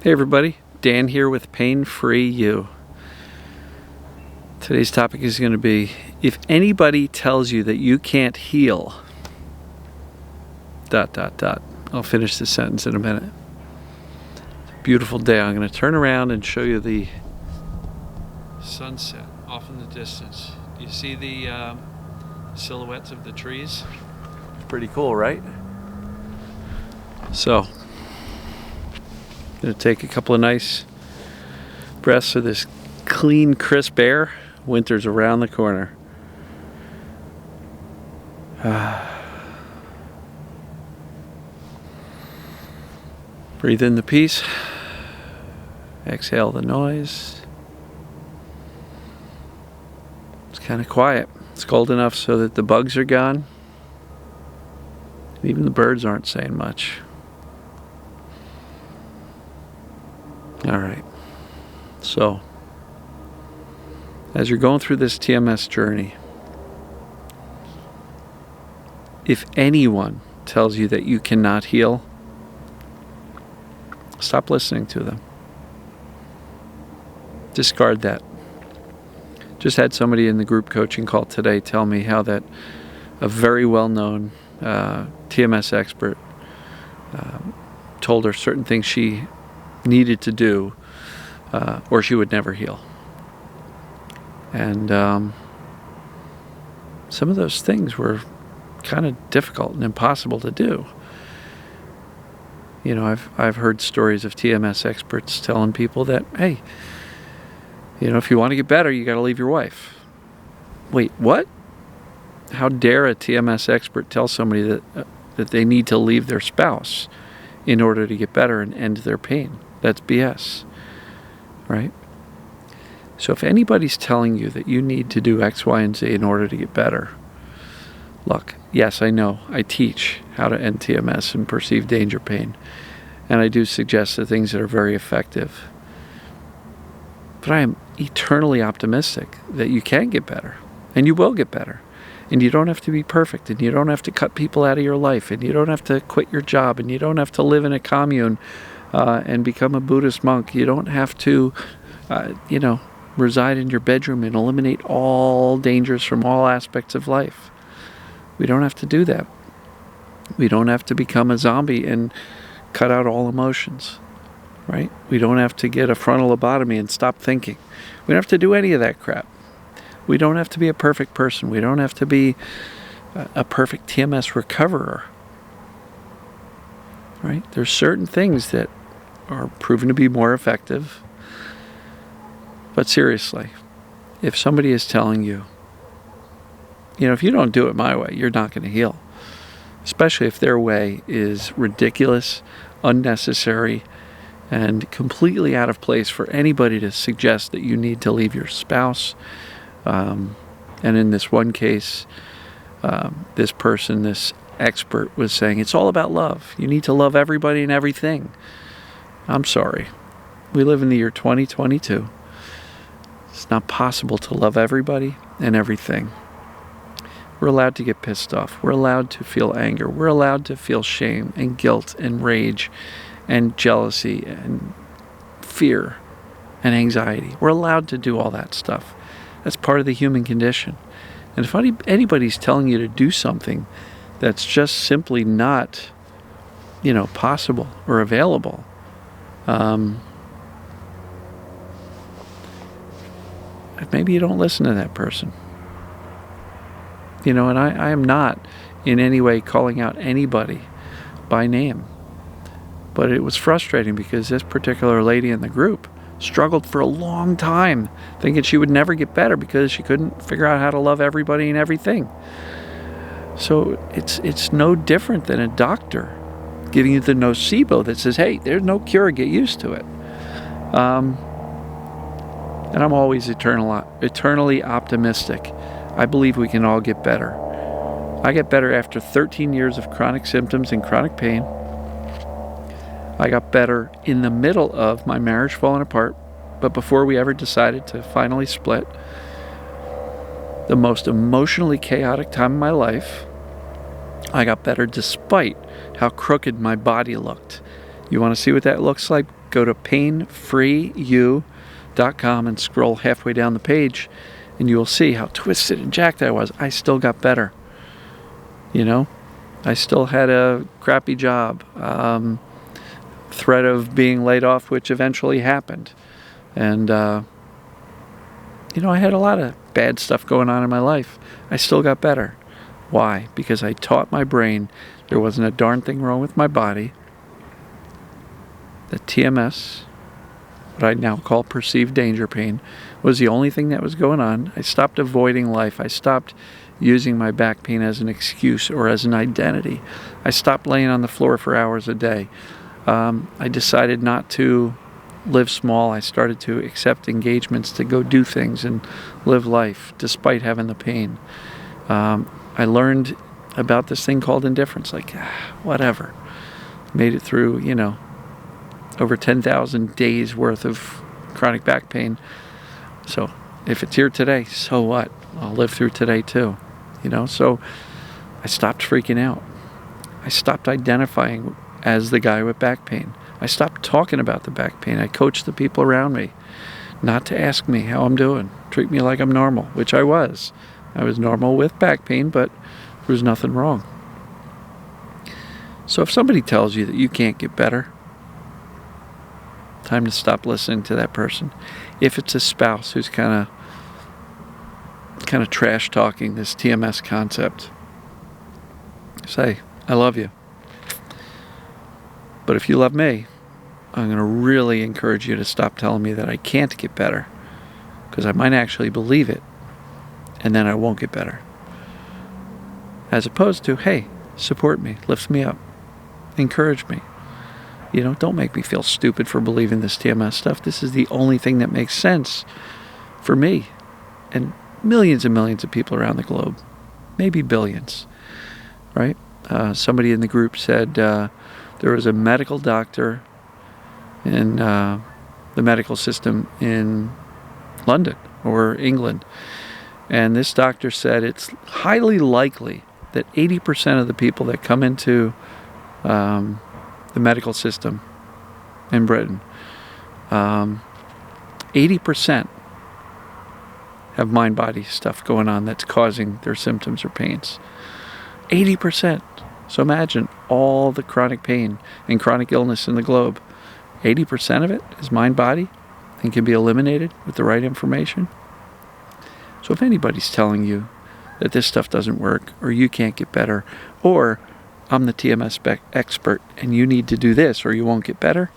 Hey everybody, Dan here with Pain Free You. Today's topic is going to be, if anybody tells you that you can't heal, ... I'll finish this sentence in a minute. It's a beautiful day. I'm going to turn around and show you the sunset off in the distance. Do you see the silhouettes of the trees? Pretty cool, right? So, going to take a couple of nice breaths of this clean, crisp air. Winter's around the corner. Breathe in the peace. Exhale the noise. It's kind of quiet. It's cold enough so that the bugs are gone. Even the birds aren't saying much. All right. So, as you're going through this TMS journey, if anyone tells you that you cannot heal, stop listening to them. Discard that. Just had somebody in the group coaching call today tell me how that a very well-known TMS expert told her certain things she needed to do or she would never heal. And some of those things were kind of difficult and impossible to do. You know, I've heard stories of TMS experts telling people that, hey, you know, if you want to get better, you got to leave your wife. Wait, what? How dare a TMS expert tell somebody that they need to leave their spouse in order to get better and end their pain? That's BS, right? So if anybody's telling you that you need to do X, Y, and Z in order to get better, look, yes, I know. I teach how to end TMS and perceived danger pain. And I do suggest the things that are very effective. But I am eternally optimistic that you can get better. And you will get better. And you don't have to be perfect. And you don't have to cut people out of your life. And you don't have to quit your job. And you don't have to live in a commune and become a Buddhist monk. You don't have to, reside in your bedroom and eliminate all dangers from all aspects of life. We don't have to do that. We don't have to become a zombie and cut out all emotions, right? We don't have to get a frontal lobotomy and stop thinking. We don't have to do any of that crap. We don't have to be a perfect person. We don't have to be a perfect TMS recoverer, right? There's certain things that are proven to be more effective. But seriously, if somebody is telling you, if you don't do it my way, you're not going to heal. Especially if their way is ridiculous, unnecessary, and completely out of place for anybody to suggest that you need to leave your spouse. And in this one case, this person, this expert, was saying it's all about love. You need to love everybody and everything. I'm sorry. We live in the year 2022. It's not possible to love everybody and everything. We're allowed to get pissed off. We're allowed to feel anger. We're allowed to feel shame and guilt and rage and jealousy and fear and anxiety. We're allowed to do all that stuff. That's part of the human condition. And if anybody's telling you to do something that's just simply not, possible or available, maybe you don't listen to that person. And I am not in any way calling out anybody by name. But it was frustrating because this particular lady in the group struggled for a long time, thinking she would never get better because she couldn't figure out how to love everybody and everything. So it's no different than a doctor giving you the nocebo that says, hey, there's no cure, get used to it. And I'm always eternally optimistic. I believe we can all get better. I get better after 13 years of chronic symptoms and chronic pain. I got better in the middle of my marriage falling apart, but before we ever decided to finally split. The most emotionally chaotic time of my life. I got better despite how crooked my body looked, You want to see what that looks like? Go to painfreeyou.com and scroll halfway down the page, and you will see how twisted and jacked I was. I still got better. You know, I still had a crappy job. Threat of being laid off, which eventually happened. And, I had a lot of bad stuff going on in my life. I still got better. Why? Because I taught my brain there wasn't a darn thing wrong with my body. The TMS, what I now call perceived danger pain, was the only thing that was going on. I stopped avoiding life. I stopped using my back pain as an excuse or as an identity. I stopped laying on the floor for hours a day. I decided not to live small. I started to accept engagements to go do things and live life despite having the pain. I learned about this thing called indifference, like, whatever. Made it through, over 10,000 days worth of chronic back pain. So if it's here today, so what? I'll live through today too. So I stopped freaking out. I stopped identifying as the guy with back pain. I stopped talking about the back pain. I coached the people around me not to ask me how I'm doing. Treat me like I'm normal, which I was. I was normal with back pain, but there was nothing wrong. So if somebody tells you that you can't get better, time to stop listening to that person. If it's a spouse who's kind of trash talking this TMS concept, say, I love you. But if you love me, I'm going to really encourage you to stop telling me that I can't get better, because I might actually believe it, and then I won't get better. As opposed to, hey, support me, lift me up, encourage me. Don't make me feel stupid for believing this TMS stuff. This is the only thing that makes sense for me and millions and millions of people around the globe, maybe billions, right? Somebody in the group said there was a medical doctor in the medical system in London or England, and this doctor said it's highly likely that 80% of the people that come into the medical system in Britain, 80% have mind-body stuff going on that's causing their symptoms or pains. 80%. So imagine all the chronic pain and chronic illness in the globe. 80% of it is mind-body and can be eliminated with the right information. So if anybody's telling you that this stuff doesn't work, or you can't get better, or I'm the TMS expert and you need to do this or you won't get better,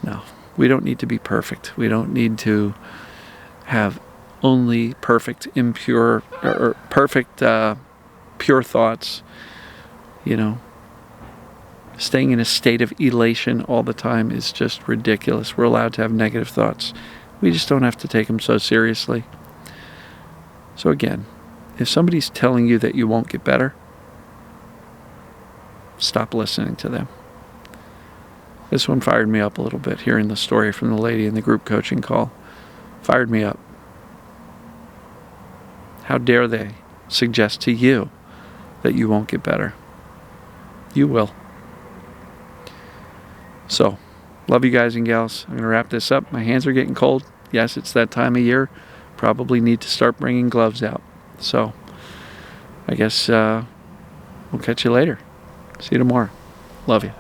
no, we don't need to be perfect. We don't need to have only perfect, impure, or perfect, pure thoughts. Staying in a state of elation all the time is just ridiculous. We're allowed to have negative thoughts. We just don't have to take them so seriously. So again, if somebody's telling you that you won't get better, stop listening to them. This one fired me up a little bit, hearing the story from the lady in the group coaching call. Fired me up. How dare they suggest to you that you won't get better? You will. So, love you guys and gals. I'm going to wrap this up. My hands are getting cold. Yes, it's that time of year. Probably need to start bringing gloves out. So, I guess we'll catch you later. See you tomorrow. Love you.